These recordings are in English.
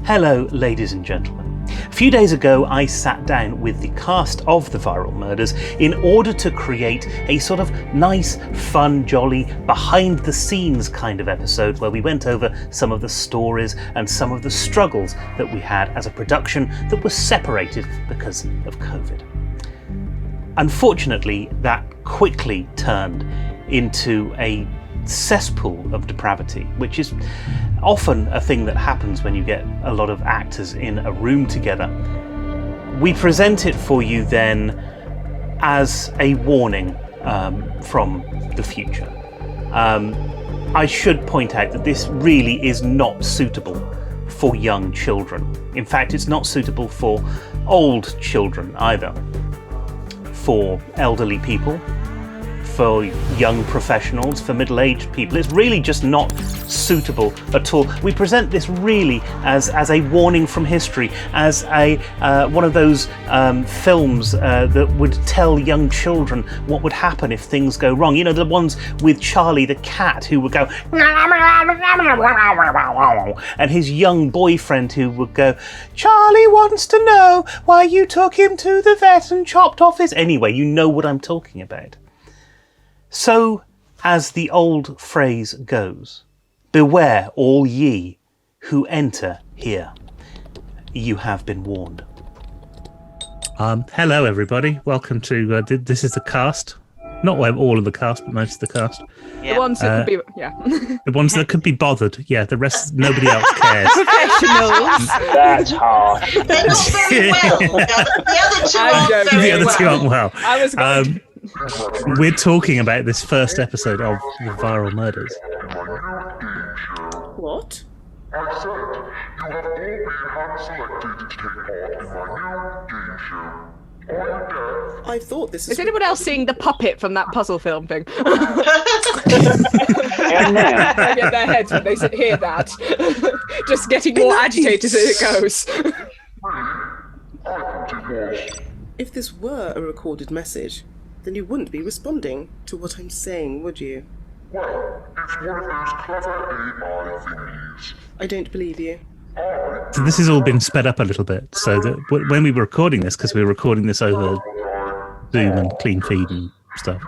Hello, ladies and gentlemen. A few days ago, I sat down with the cast of The Viral Murders in order to create a sort of nice, fun, jolly, behind-the-scenes kind of episode where we went over some of the stories and some of the struggles that we had as a production that was separated because of COVID. Unfortunately, that quickly turned into a cesspool of depravity, which is often a thing that happens when you get a lot of actors in a room together. We present it for you then as a warning from the future. I should point out that this really is not suitable for young children. In fact, it's not suitable for old children either. For elderly people, for young professionals, for middle-aged people. It's really just not suitable at all. We present this really as a warning from history, as a one of those films that would tell young children what would happen if things go wrong. You know, the ones with Charlie the cat who would go and his young boyfriend who would go, Charlie wants to know why you took him to the vet and chopped off his... Anyway, you know what I'm talking about. So, as the old phrase goes, beware all ye who enter here. You have been warned. Hello, everybody. Welcome to this is the cast. Not all of the cast, but most of the cast. Yeah. The ones that could be, the ones that could be bothered. Yeah, the rest, nobody else cares. Professionals. That's harsh. They're not very well. The other two aren't well. I was going We're talking about this first episode of The Viral Murders. What? I said you have all been hand-selected to take part in my new game show. On Death. I thought this Is anyone else seeing the puppet from that puzzle film thing? Yeah. Get their heads when they hear that. Just getting more agitated as it goes. If this were a recorded message, then you wouldn't be responding to what I'm saying, would you? Well, it's one of those clever AI thingies. I don't believe you. So this has all been sped up a little bit, so that when we were recording this, because we were recording this over Zoom and Clean Feed and stuff,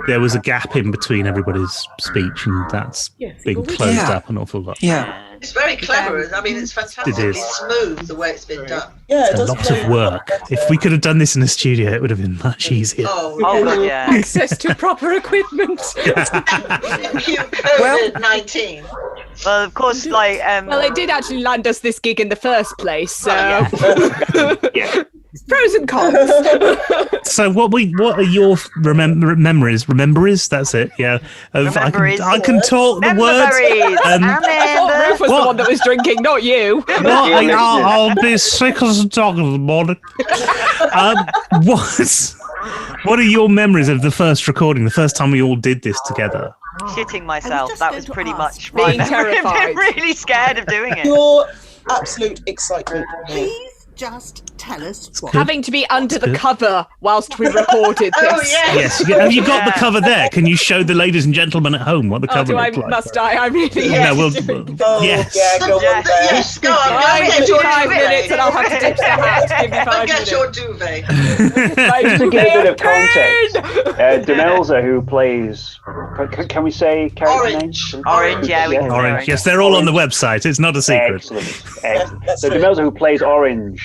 there was a gap in between everybody's speech, and that's been closed up an awful lot. Yeah. It's very clever. I mean, it's fantastically smooth the way it's been done. Yeah, It's a lot of work. If we could have done this in a studio, it would have been much easier. Oh, God, yeah. Access to proper equipment. COVID-19. Well, of course, like... Well, it did actually land us this gig in the first place, so... Yeah. Pros and cons. So what are your memories? That's it. Yeah. I can talk the words. I thought Ruth was the one that was drinking, not you. I'll be sick as a dog in the morning. What are your memories of the first recording? The first time we all did this together? Shitting myself. That was pretty much being my memory. terrified. I'm really scared of doing it. Your absolute excitement. Please just tell us what. Having to be under the cover whilst we recorded this. Oh, yes. Yes. Have you got the cover there? Can you show the ladies and gentlemen at home what the cover looks like? Must I? I really No, yes. yes. Yeah, go on there. Yes, go on. Go get your 5 duvet. minutes and I'll have to ditch the hat. Give me 5 Go minutes. get your duvet. Just to give a bit of context, Demelza, who plays... Can we say character names? Orange, yeah. We can say Orange. Yes, they're all on the website. It's not a secret. Excellent. So Demelza, who plays Orange...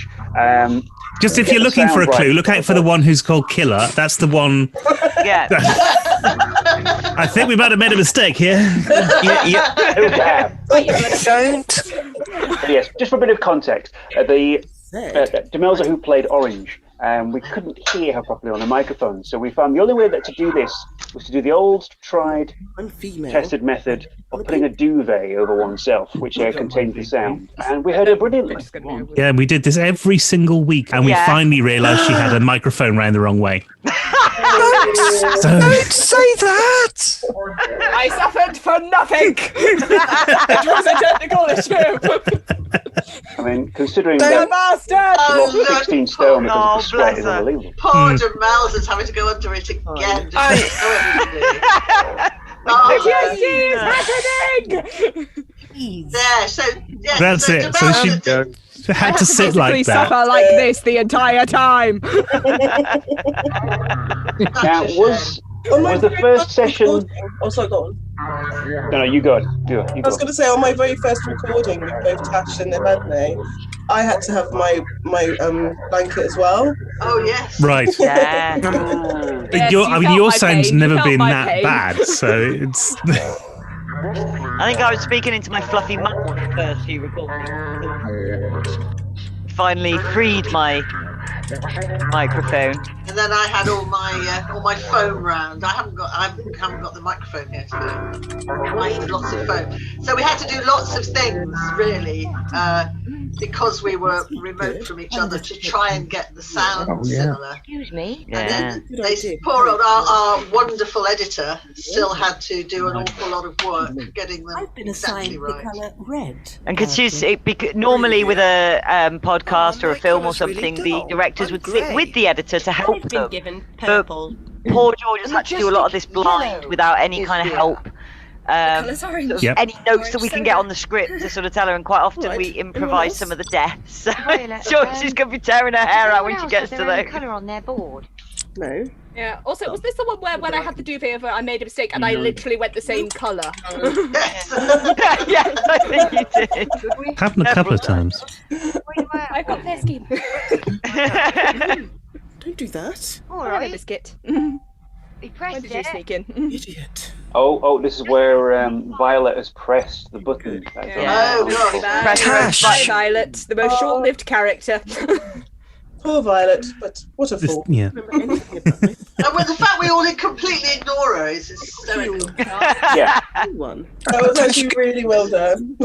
Just if you're looking for a clue, look out for the one who's called Killer. That's the one. Yeah. I think we might have made a mistake here. Don't. Yes, just for a bit of context, Demelza, who played Orange, we couldn't hear her properly on the microphone, so we found the only way to do this was to do the old, tried, tested method of putting a duvet over oneself, which contained the sound. And we heard her brilliantly. Yeah, we did this every single week, and we finally realised she had a microphone round the wrong way. Don't say that! I suffered for nothing! It was a technical issue! I mean, considering The that bastard! you lost 16 stone because of the sweat is unbelievable. Poor Demelza's having to go under it again. Yes, it's happening! There, so Yes, That's so it. So she had to sit Basically like that. suffer like this the entire time. Now, was the first session? Oh, sorry, go on. No, you go. You I go. was going to say, on my very first recording with both Tash and Evadne, I had to have my blanket as well. Oh yes. Right. Yeah. Yes, Your my sound's pain. never You felt been my that pain. bad, so it's. I think I was speaking into my fluffy mic on the first few recordings. Finally freed my microphone. And then I had all my foam round. I haven't got the microphone here today. I need lots of foam. So we had to do lots of things really, because we were remote from each other to try and get the sound similar. Excuse me. And Yeah. then poor old our wonderful editor still had to do an awful lot of work getting them I've been exactly assigned right. the colour red. And because normally with a podcast or a film or something, the directors would sit with the editor to help I've been them. given But purple. poor George has had to do a lot of this blind without any kind of help. Sort of Yep. any notes that we can get on the script to sort of tell her, and quite often we Right. improvise some of the deaths. So George is going to be tearing her hair out when she gets to those. colour on their board. No. Yeah. Also, was this the one where when I had the duvet over, I made a mistake and I literally went the same colour? Yes. Yes, I think you did. Happened a couple of times. I've got fair scheme. Don't do that. All I have a right. biscuit. We When pressed did you it. sneak in? Idiot. Oh, this is where Violet has pressed the button. That's all. Oh, God. Bad. Tash. Violet, the most short-lived character. Poor Violet, but what a This- fool. yeah. Remember anything about me. And with the fact we all completely ignore her is hysterical. Yeah. One. That was actually really well done.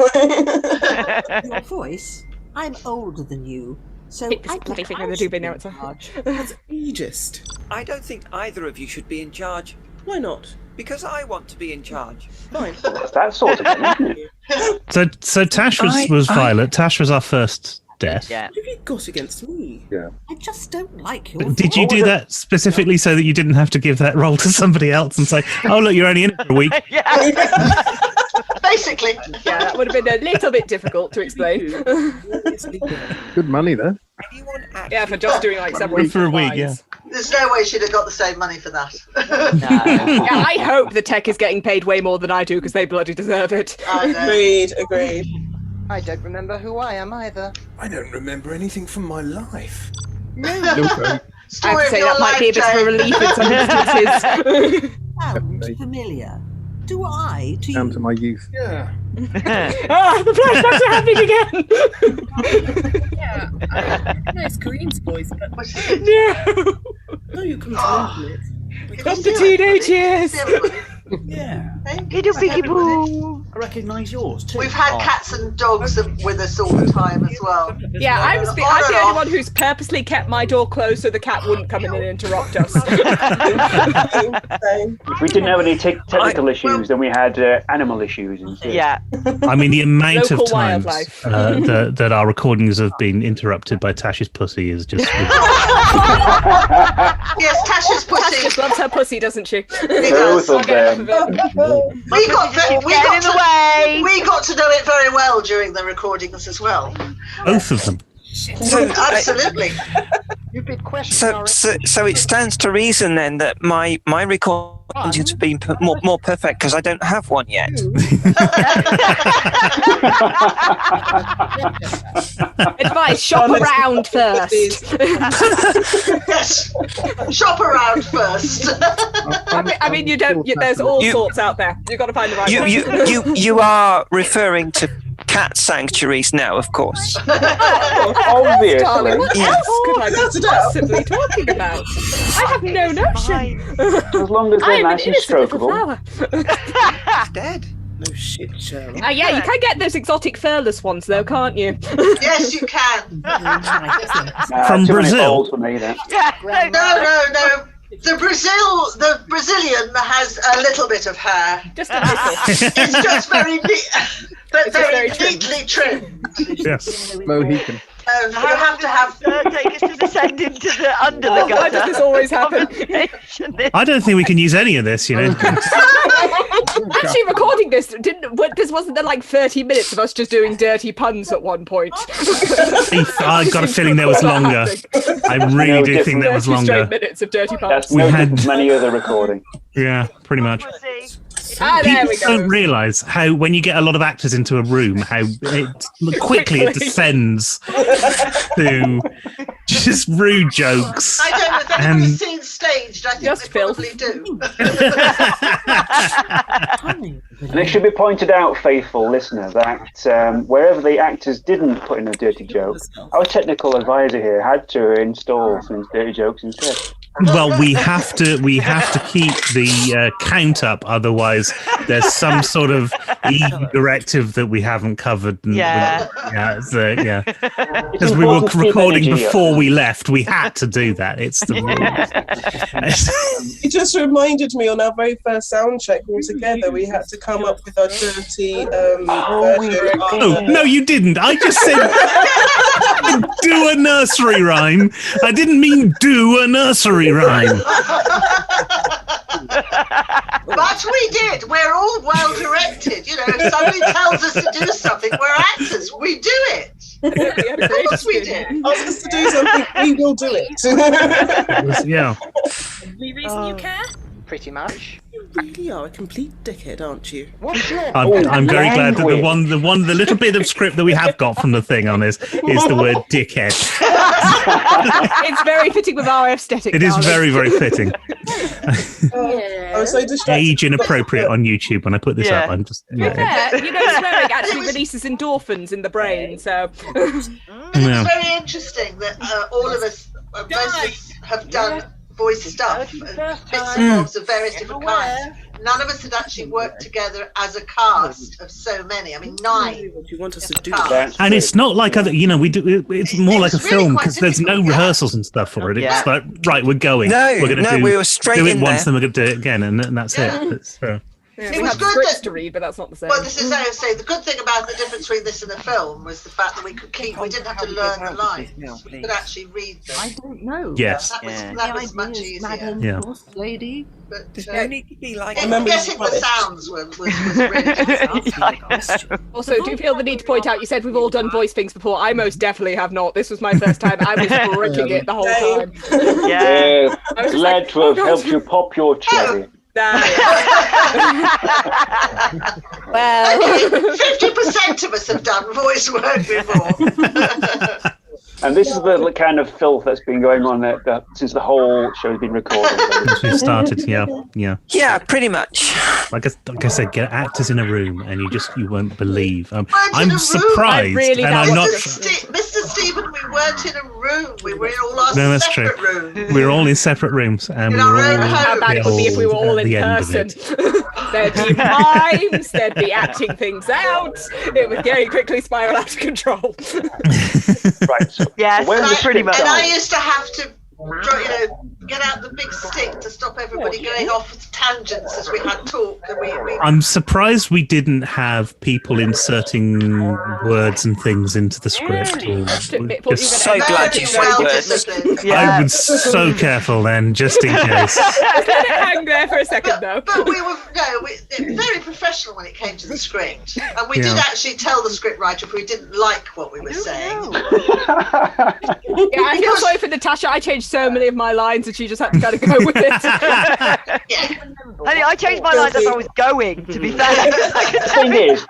Your voice. I'm older than you, so Hit this I bloody think thing I with the should duvet be now, in it's on. charge. That's ageist. I don't think either of you should be in charge, Why not? because I want to be in charge. Fine. That's that sort of thing, isn't it? So Tash was Violet. Tash was our first death. Yeah. What have you got against me? I just don't like your Did you voice. do that specifically so that you didn't have to give that role to somebody else and say, "Oh, look, you're only in it for a week"? Basically. Yeah, that would have been a little bit difficult to explain. Good money there. Anyone Yeah, for just doing like several For a week, yeah. lines. There's no way she'd have got the same money for that. No. Yeah, I hope the tech is getting paid way more than I do because they bloody deserve it. I know. Agreed. I don't remember who I am either. I don't remember anything from my life. No, I have Story to of say your that might be a bit of a life, relief in some instances. sounds familiar. Do I to Down you? to my youth. Yeah. The flashbacks are happening again! Nice Green's voice, but No! no, you come to mention it. From the teenage years! Yeah. Little piggy boo. I recognise yours too. We've had cats and dogs with us all the time as well. Yeah, I'm the only one who's purposely kept my door closed so the cat wouldn't come in and interrupt us. If we didn't have any technical issues, then we had animal issues instead. Yeah. I mean, the amount Local of times wildlife. that our recordings have been interrupted by Tash's pussy is just. Yes, Tasha's Tash pussy. just loves her pussy, doesn't she? Both of them. We got to know it very well during the recordings as well. Both of them. Absolutely. You've been questioned So it stands to reason then that my recordings have been more perfect because I don't have one yet. Advice, shop around first. Yes. Shop around first. I mean, you don't. There's all sorts out there. You've got to find the right one. You are referring to cat sanctuaries now, of course. Obviously. Darling, what Yeah. else could I be possibly talking about? I have no notion. As long as I they're am an nice and innocent little strokeable. flower. Dead. No shit, Cheryl. Yeah, you can get those exotic furless ones though, can't you? Yes, you can. From too many Brazil? holes for me, then. No. The Brazilian has a little bit of hair. Just a little. It's just very neat, but It's just very very trimmed. neatly trimmed. Yes. Mohican. You have to have. Take us to descend into the under the gutter. Why does this always happen? I don't think we can use any of this, you know. Actually, recording this this wasn't there like 30 minutes of us just doing dirty puns at one point. I got a feeling there was longer. I really do think there was 30 straight longer. minutes of dirty puns. That's no different from any other recording. Yeah, pretty much. There People we go. don't realise how when you get a lot of actors into a room, how quickly it descends to just rude jokes. I don't know if anybody's seen staged. I think Just they Phil. probably do. And it should be pointed out, faithful listener, that wherever the actors didn't put in a dirty joke, our technical advisor here had to install some dirty jokes instead. Well, we have to keep the count up, otherwise there's some sort of EU directive that we haven't covered. And Yeah. Because we were important to keep recording energy up. before we left. We had to do that. It's the rules. It just reminded me on our very first sound check all together, we had to come up with our dirty version. No, you didn't. I just said do a nursery rhyme. I didn't mean do a nursery rhyme. But we did. We're all well directed. You know, if somebody tells us to do something, we're actors. We do it. Of course we did. Ask us to do something, we will do it. Yeah. The reason you care? Pretty much. You really are a complete dickhead, aren't you? What's your I'm very glad that the little bit of script that we have got from the thing on this is the word dickhead. It's very fitting with our aesthetic. It is darling. very, very fitting. I was so distracted. Age inappropriate on YouTube when I put this up. I'm just Yeah, you know, swearing actually releases endorphins in the brain, so. It's very interesting that all of us, most of us, have done voice stuff, bits and bobs of various different kinds. None of us had actually worked together as a cast of so many. I mean, 9. What do you want us to do? And it's not like other, you know, we do. It's more like a really film quite because there's no rehearsals and stuff for it. It's Yeah. like, right, we're going. No, we're gonna no, do, we were straight do it in once, there. then we're going to do it again, and that's Yeah. it. It's, Yeah, It we was have good scripts that- to read, but that's not the same. Well, this is how I say the good thing about the difference between this and a film was the fact that we didn't have to learn the lines. We could actually read them. I don't know. Yes. That was much easier. Madam Yeah. Boss Lady. But There's no need to be like. getting the sounds was really Also, do you feel the need to point out, you said we've all done voice things before. I most definitely have not. This was my first time. I was bricking it the whole time. Yeah. I was just Glad like, to have oh, helped God. you pop your cherry. Well, 50% of us have done voice work before. And this is the kind of filth that's been going on since the whole show's been recorded. Since we started, yeah. Yeah, pretty much. Like I said, get actors in a room, and you won't believe. in a I'm room. surprised, I really and I'm doubt not. it. Mr. Stephen, we weren't in a room. We were in all our No, that's true. separate rooms. We're all in separate rooms, and In we're our own all home. how bad it would be if we were all at in the end of person. it. There'd be mimes, there'd be acting things out. It would very quickly spiral out of control. Right. So, Yes, where was pretty the much. And I sound? used to have to, get out the big stick to stop everybody going off tangents as we had talk. And we I'm surprised we didn't have people inserting words and things into the script. So glad you said words. I was so careful then, just in case. Let it hang there for a second, though. But we were very professional when it came to the script, and we did actually tell the script writer if we didn't like what we were saying. Yeah, I feel sorry for Natasha. I changed so many of my lines, and she just had to kind of go with it. I changed my lines as I was going, to be fair. The thing is,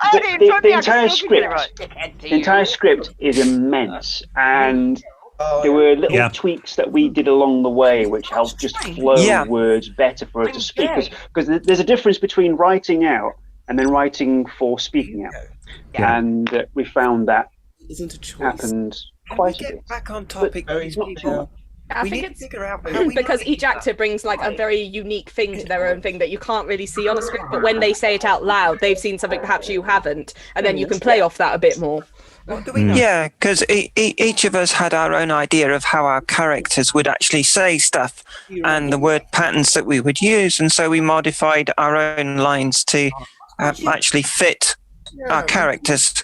the entire still script, right. the entire script is immense, and there were little tweaks that we did along the way which helped just flow words better for us to speak. Because there's a difference between writing out and then writing for speaking out, and we found that Isn't a choice. happened quite a bit. Back on topic, please, people. I We think need to it's figure out how we because each actor brings like a very unique thing to their own thing that you can't really see on a script, but when they say it out loud, they've seen something perhaps you haven't, and then you can play off that a bit more. Yeah, because each of us had our own idea of how our characters would actually say stuff and the word patterns that we would use, and so we modified our own lines to actually fit our characters.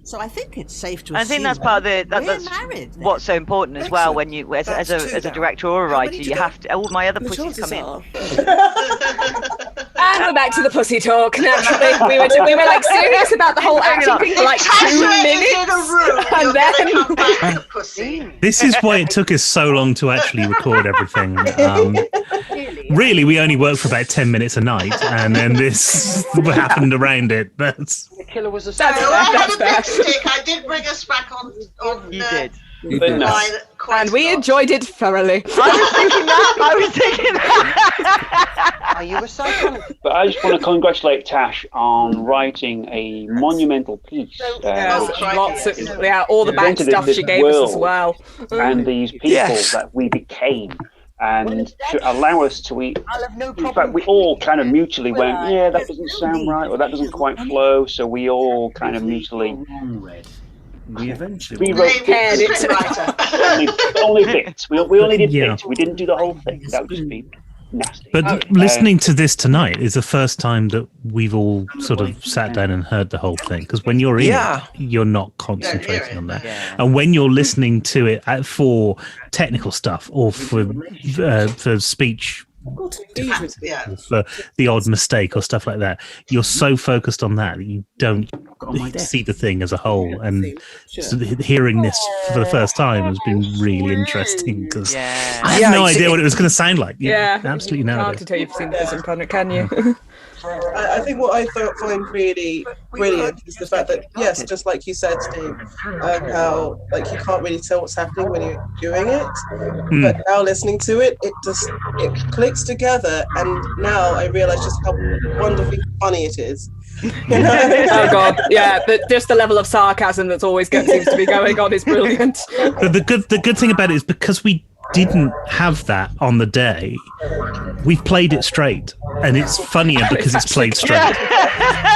So I think it's safe to I assume think that's part of the we're that's married. Then. what's so important as well when you as a director or a writer, you have to all my other The pussies come chances in. And we're back to the pussy talk. Naturally, we were like serious about the whole acting thing for like 2 minutes, and then This is why it took us so long to actually record everything. Really, we only worked for about 10 minutes a night, and then this happened around it. That's The killer was a So I had a big stick. I did bring us back on. You did. and we enjoyed it thoroughly. I was thinking that. Are you a psycho? But I just want to congratulate Tash on writing a monumental piece. Lots of all the back Invented stuff this she gave us as world well. And these people that we became. And to allow us to eat. In fact, we all kind of mutually went, yeah, that doesn't sound right, or that doesn't quite flow. So we all kind of mutually. We eventually rewrote only bits. We only did bits. We didn't do the whole thing. That would just be nasty. But listening to this tonight is the first time that we've all sort of sat down and heard the whole thing. Because when you're in it, you're not concentrating on that. And when you're listening to it for technical stuff or for speech, for the odd mistake or stuff like that, you're so focused on that you don't see the thing as a whole. And so hearing this for the first time has been really interesting because I had no idea what it was going to sound like. Absolutely no Hard idea. to tell you've seen Prison Planet, can you? I think what I find really brilliant is the fact that, yes, just like you said, Steve, how like you can't really tell what's happening when you're doing it, but now listening to it, it clicks together, and now I realise just how wonderfully funny it is. You know? Oh god, yeah, but just the level of sarcasm that's always seems to be going on is brilliant. But the good thing about it is because we didn't have that on the day, we've played it straight, and it's funnier because it's played straight.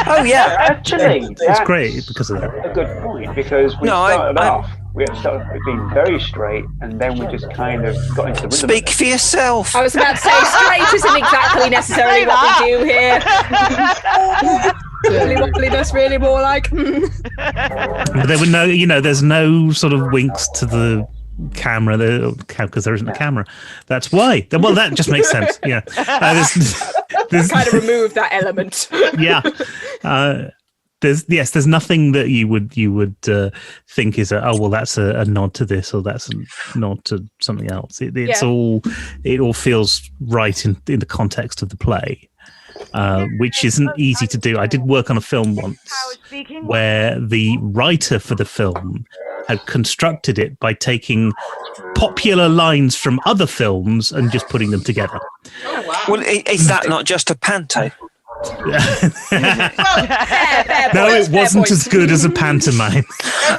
Oh yeah, actually, it's great because of that. A good point, because we started off being very straight, and then we just kind of got into the rhythm. Speak for yourself. I was about to say straight isn't exactly necessarily what we do here. Really wobbliness, really more like. But there were no, there's no sort of winks to the camera because there isn't a camera. That's why. Well, that just makes sense. Yeah, there's kind of remove that element. Yeah. There's nothing that you would think is that's a nod to this or that's a nod to something else. It all feels right in the context of the play, which isn't easy to do. I did work on a film once where the writer for the film had constructed it by taking popular lines from other films and just putting them together. Oh, wow. Well, is that not just a panto? No, it wasn't as good as a pantomime.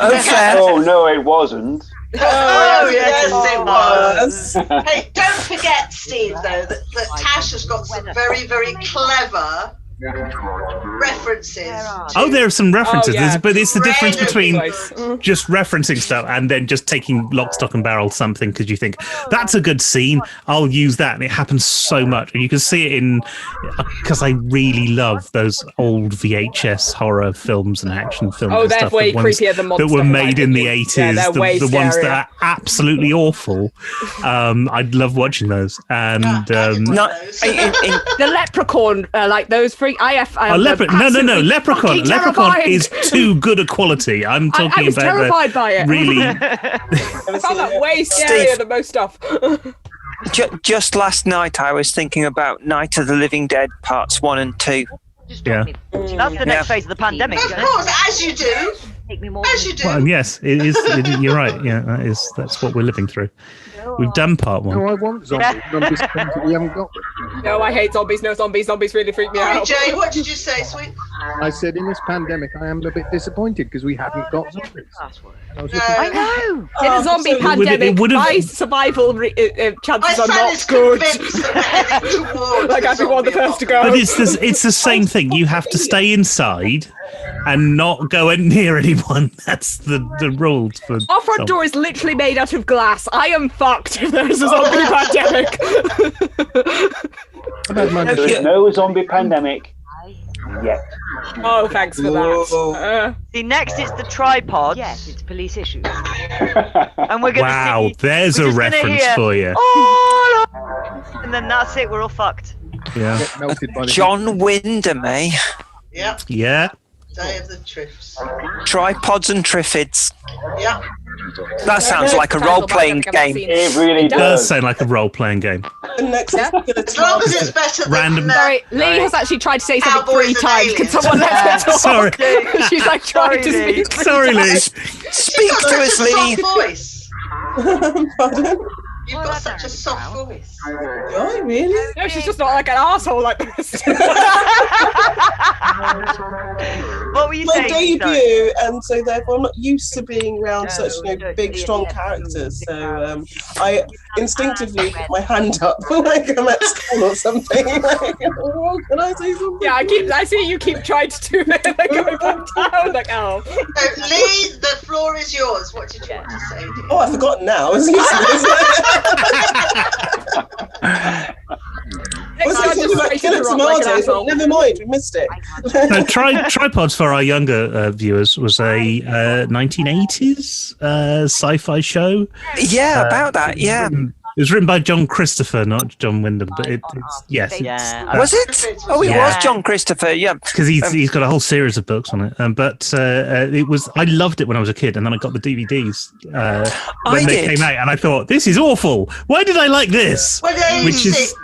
Oh no, it wasn't. Oh, yes, it was. Hey, don't forget, Steve, though, that Tash has got some very, very clever references. Oh, there are some references, Oh, yeah. but it's the difference between Place. just referencing stuff and then just taking lock, stock and barrel something because you think that's a good scene, I'll use that, and it happens so much. And you can see it in, because I really love those old VHS horror films and action films. Oh, and they're stuff, way the ones creepier than modern that were stuff, in made my in the opinion. 80s, Yeah, they're way the ones scarier. that are absolutely awful. I'd love watching those. And The Leprechaun, like those freak. No. Leprechaun terrified. is too good a quality. I'm talking I was about terrified by it. really. I found that way scarier Steve. than most stuff. Just last night, I was thinking about Night of the Living Dead parts 1 and 2. Yeah. That's the next phase of the pandemic. Of isn't it? course, as you do. As you do. Well, yes, it is. You're right. Yeah, that's what we're living through. We've done part 1. No, I want zombies. Zombies we haven't got them. No, I hate zombies. No zombies. Zombies really freak me Sorry, out. Jay, what did you say, sweet? I said in this pandemic, I am a bit disappointed because we haven't got zombies. I was looking I know. In a zombie pandemic, my survival chances are not good. Like I'd be one of the first to go. But it's the same thing. You have to stay inside and not go near anyone. That's the rules for. Our front door is literally made out of glass. I am fucked if there's a zombie pandemic. There's no zombie pandemic. yet. Oh, thanks for that. See, next it's the tripods. Yes, it's police issues. And we're gonna Wow, see, there's we're a just gonna reference hear, for you. "Oh, and then that's it. We're all fucked. Yeah. John Wyndham, eh? Yep. Yeah. Day of the Triffs. Tripods and Triffids. Yep. That sounds like a role-playing game. It really It does sound like a role-playing game. The next As long as it's better than Random. Sorry, Lee has actually tried to say something Cowboys 3 and times. Can aliens. someone let her talk? Sorry. She's like trying to Sorry, speak. 3 Sorry, Lee. times. Speak to us, Lee. Voice. Pardon? You've got such a soft voice. Oh, really? No, she's just not like an asshole like the rest. What were you My saying? debut, and so therefore I'm not used to being around such big, strong characters. So I instinctively put my hand up like I'm at school or something. Like, oh, can I say something? Yeah, I see you keep trying to do it and then going back down. Like, oh. So, Lee, the floor is yours. What did you want to say? Dear? Oh, I've forgotten now. It's useless. I was thinking about Killer Tomatoes, but never mind, we missed it. No, Tripods for our younger viewers was a 1980s sci-fi show. Yeah, about that. Yeah. It was written by John Christopher, not John Wyndham, but it's yes. Yeah. Was it? Oh, it was John Christopher. Yeah. Because he's got a whole series of books on it. But it was, I loved it when I was a kid, and then I got the DVDs when they came out, and I thought, this is awful. Why did I like this? Which is.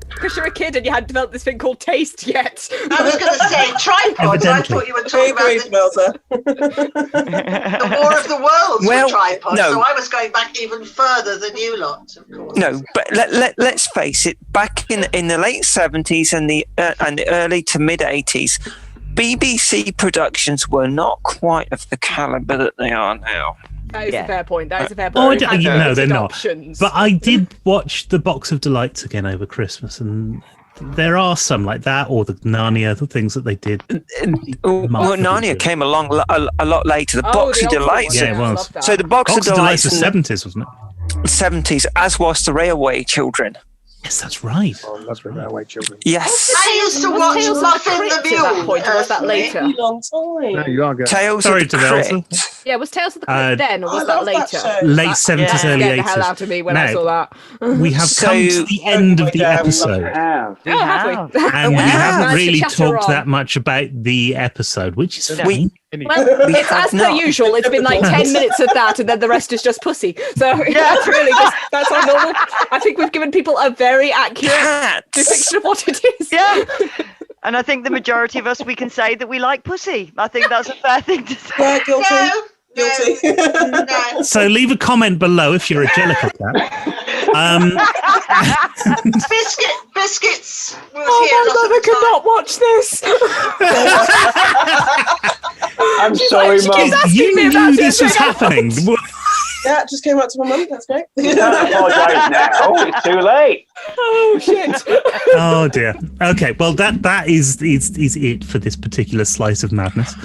Because you're a kid and you hadn't developed this thing called taste yet. I was going to say tripods. I thought you were talking about the War of the Worlds with tripods. no. So I was going back even further than you lot, of course. No, but let's face it. Back in the late 70s and the early to mid 80s, BBC productions were not quite of the caliber that they are now. That is a fair point. That is a fair Oh, point. no, they're not. Options. But I did watch the Box of Delights again over Christmas, and there are some like that, or the Narnia, the things that they did. Well, Narnia came along a lot later. The Box of Delights. Yeah, it was. So the Box of Delights was 70s, wasn't it? 70s, as was the Railway Children. Yes, that's right. Oh, that's the Railway Children. Yes. I used to watch Tales of Muffin the the Crypt at that Mule. point, or was that later? Long time. No, you are good. Tales Sorry, of the Develsa. Crypt. Yeah, was Tales of the Crypt then, or was that later? Late 70s, early 80s. Scared the hell out of me when I saw that. We have come to the end of the episode. Oh, have we? And we haven't Managed to really chatter talked on. that much about the episode, which is fine. Well, it's as per usual. It's been like 10 minutes of that, and then the rest is just pussy. So that's really that's our normal. I think we've given people a very accurate depiction of what it is. Yeah. And I think the majority of us, we can say that we like pussy. I think that's a fair thing to say. Yeah, guilty. Guilty. So leave a comment below if you're a Jellicle cat. Biscuits. Oh my God, I cannot watch this. I'm sorry, Mum. You knew this was happening. Yeah, it just came out to my mum. That's great. You can't apologise now. It's too late. Oh shit. Oh dear. Okay, well that is it for this particular slice of madness.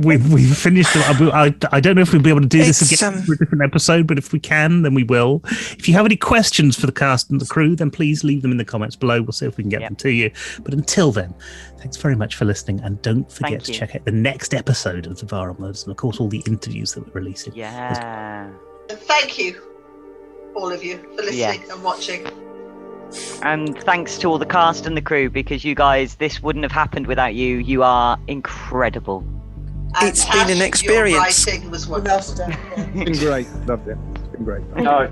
We've finished. I don't know if we'll be able to do this again for a different episode, but if we can, then we will. If you have any questions for the cast and the crew, then please leave them in the comments below. We'll see if we can get them to you. But until then, thanks very much for listening, and don't forget to check out the next episode of the Viral Modes, and of course all the interviews that we're releasing. Yeah. And thank you, all of you, for listening and watching. And thanks to all the cast and the crew, because you guys, this wouldn't have happened without you. You are incredible. And It's been an experience. Your writing was wonderful. It's been great. Loved it. It's been great. No.